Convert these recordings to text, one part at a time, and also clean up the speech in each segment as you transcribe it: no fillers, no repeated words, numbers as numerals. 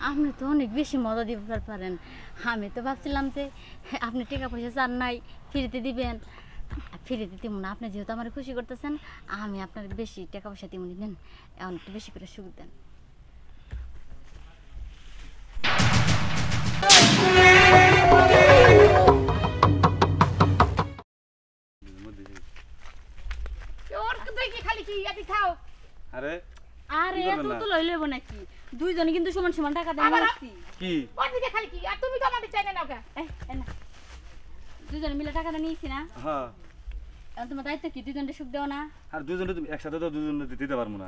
আপনি তো অনেক বেশি মজা দিতে পারেন। আমি তো ভাবছিলাম যে আপনি টাকা পয়সা চান নাই, ফ্রিতে দিবেন। ফ্রিতে দিব না, আপনি যেহেতু আমার খুশি করতেছেন, আমি আপনার বেশি টাকা পয়সা দিব নেন, এখন একটু বেশি করে সুখ দেন। আরে আরে এত তো লইলেব নাকি? দুইজনে কিন্তু সমান সমান টাকা দেন নাকি? কি ওদিকে খালি কি আর তুমি তো আমাদের চাই না ওকে না দুইজনে মিলে টাকাটা নিয়েছি না? হ্যাঁ এখন তোমার দায়িত্ব কি দুইজনকে সুখ দেও না? আর দুজনে তুমি একসাথে তো দুজনে দিতে পারবো না।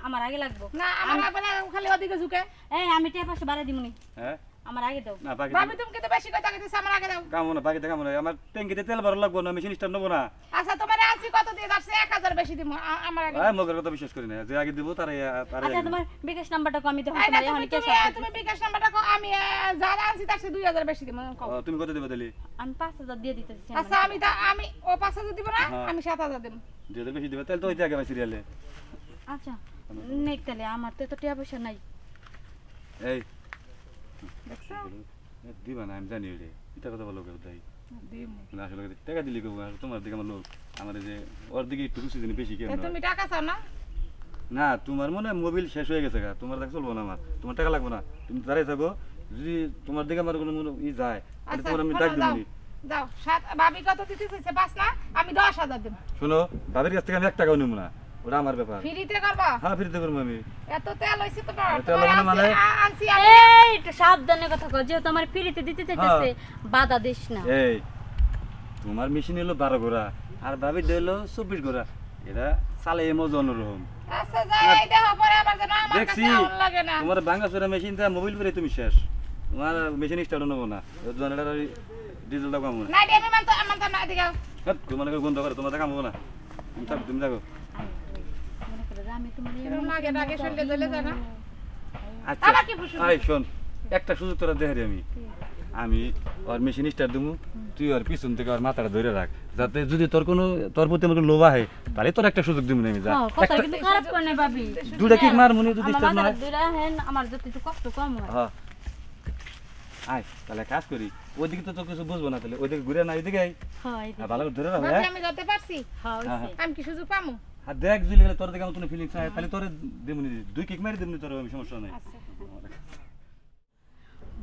আমার আগে লাগবো না আমার আপনা খালি ওদিকে ঝুঁকে আমি টাকা পয়সা বাড়াই দিমুনি। হ্যাঁ আমার আগে দাও। না বাকি ভাবি তুমি তো বেশি কথা কইতেছ আমার আগে দাও কামো না বাকিতে কামো না আমার ট্যাঙ্কিতে তেল ভরা লাগবো না মেশিন স্টার্ট নেবো না। আচ্ছা তোমার আসি কত দিয়ে যাচ্ছে 1000 বেশি দিমু আমার আগে মগের কথা বিশ্বাস করি না যে আগে দিব তারে আচ্ছা তোমার বিকাশ নাম্বারটা কম দিতে এই না, হবে এখন ক্যাশ তুমি বিকাশ নাম্বারটা কও আমি যারা আনছি তার 2000 বেশি দিমু কও তুমি কত দিবে তাহলে? আমি 5000 দিয়ে দিতেছি। আচ্ছা আমি ও 5000 দিব না আমি 7000 দিমু। যদি বেশি দিবে তাহলে তো ওইটা আগে সিরিয়ালে। আচ্ছা নেক তাহলে আমার তো টাকা পয়সা নাই। এই দেখছো দিবা না আমি জানি রে এটা কথা বলো কেউ তাই দিমু না আসলে টাকা দিলি কেউ তোমার দিকে আমার লোক আমার যে ওর দিকে একটু খুশি দিন বেশি কেন তুমি টাকা চাও না না তোমার মনে মোবাইল শেষ হয়ে গেছে গা তোমার দেখ চলবো না আমার তোমার টাকা লাগবে না তুমি দাঁড়াই থাকো যদি তোমার দিকে আমার কোনো ই যায় তাহলে তোমার আমি ডাক দিবনি। দাও ভাবি কত দিতে চাইছে 5 না আমি 10000 দিমু। শোনো বাবির কাছ থেকে আমি 1 টাকাও নিব না ওটা আমার ব্যাপার। ফ্রিতে করবা হ্যাঁ ফ্রিতে করবো আমি। এত তেল হইছে তোমার তেল হবে না মানে? আনছি আমি এই একটু সাবধানে কথা কও, যেহেতু আমার ফ্রিতে দিতে চাইতেছে বাধা দিস না। এই তোমার মেশিন হলো 12 ঘোড়া আর বাবির হলো 24 ঘোড়া এরা চালে মজা অন্যরকম। আচ্ছা যাই দেখো পরে আবার যেন আমার দেখছি কাছে আউল লাগে না তোমার ভাঙা চোরা মেশিনটা মোবাইল পরে তুমি শেষ তোমার মেশিন স্টার্ট নেবো না জনেটার ডিজেলটা কম না না আমি মানতো না দিগাও তোমার গন্ধ করে তোমার কাম হবো না তুমি থাকো তুমি থাকো। মনে করে যে আমি তোমার এরকম লাগে আগে শুনলে চলে যায় না আচ্ছা আবার কি প্রশ্ন? এই শোন একটা সুযোগ তোরা দেখে আমি আমি ওর মেশিন স্টার্ট দেবো তুই ওর পিছন থেকে ওর মাথাটা ধরে রাখ যাতে যদি তোর প্রতি আমার লোভ আহে তাহলে তোর একটা সুযোগ দিব না আমি যা কথা কিন্তু খারাপ করে না ভাবি। দুটা কিক মার মনে যদি স্টার্ট না আমার হয় দুইটা হেন আমার যত একটু কষ্ট কম হয়। হ্যাঁ আয় তাহলে কাজ করি ওইদিকে তো তোর কিছু বুঝবো না তাহলে ওইদিকে ঘুরে না ওইদিকে আয় হয় ভালো করে ধরে রাখ ভাবি হ্যাঁ আমি যেতে পারছি হইছে। আমি কি সুযোগ পামু আর দেখ জুলি গেলে তোর দেখে আমার কোনো ফিলিংস হয় তাহলে তোর দেবনি 2 কিক মারি দেবনি তোর আমি সমস্যা নাই। আচ্ছা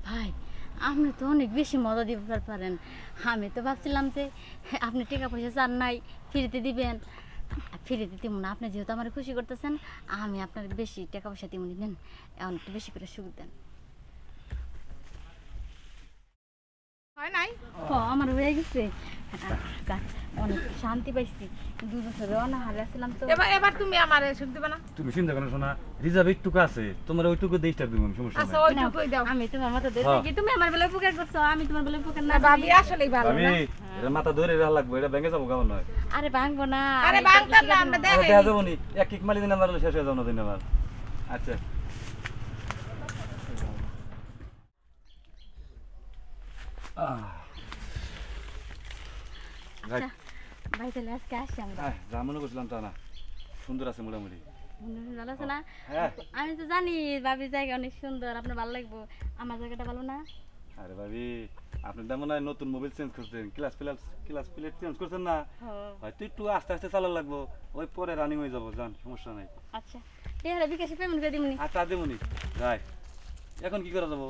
ভাই আপনি তো অনেক বেশি মজা দিতে পারেন। আমি তো ভাবছিলাম যে আপনি টাকা পয়সা চান নাই, ফ্রিতে দিবেন। ফ্রিতে দিব না, আপনি যেহেতু আমার খুশি করতেছেন, আমি আপনার বেশি টাকা পয়সা দিব নেন, এখন একটু বেশি করে সুখ দেন। হয় নাই আমার হয়ে গেছে, যাক, অনেক শান্তি পাইছি। 2 বছর অনাহারে আসছিলাম তো। এবার তুমি আমারে সুখ দিবা না তুমি চিন্তা করো শোনা রিজার্ভ একটুকু আছে তোমার ওইটুকু দিয়ে স্টার্ট দিব আমি সমস্যা আচ্ছা নাই। ওইটুকুই দাও আমি তোমার মাথা ধরে থাকি, তুমি আমার বেলায় উপকার করছো, আমি তোমার বেলায় উপকার না না ভাবি আসলেই ভালো আমি না এটা মাথা ধরে রাখা লাগবে এটা ভেঙে যাবো কেমন নয়। আরে ভাঙবো না। আরে ভাঙতাম না আমরা দেখা দেখাই যাবো নি এক কিক মারি দিন আমার শেষ হয়ে যাবো না দিন আমার। আচ্ছা আচ্ছা ভাই তাহলে আজকে আসছি আমরা। যা মনে করছিলাম তা না সুন্দর আছে মোটামুটি। ভালো আছে না? হ্যাঁ আমি তো জানি ভাবির জায়গা অনেক সুন্দর, আপনার ভালো লাগবে। আমার জায়গাটা ভালো না? আরে ভাবি আপনি তো মনে হয় নতুন মোবাইল চেঞ্জ করছেন ক্লাস প্লেট চেঞ্জ করছেন না হয়তো একটু আস্তে আস্তে চালা লাগবো ওই পরে রানিং হয়ে যাবো জান সমস্যা নাই। আচ্ছা টেহারা বিকাশে পেমেন্ট করে দিমনি। আচ্ছা দেবনি যাই এখন কি করা যাবো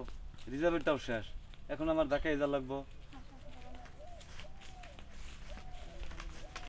রিজার্ভেরটাও শেষ এখন আমার ঢাকায় যা লাগবো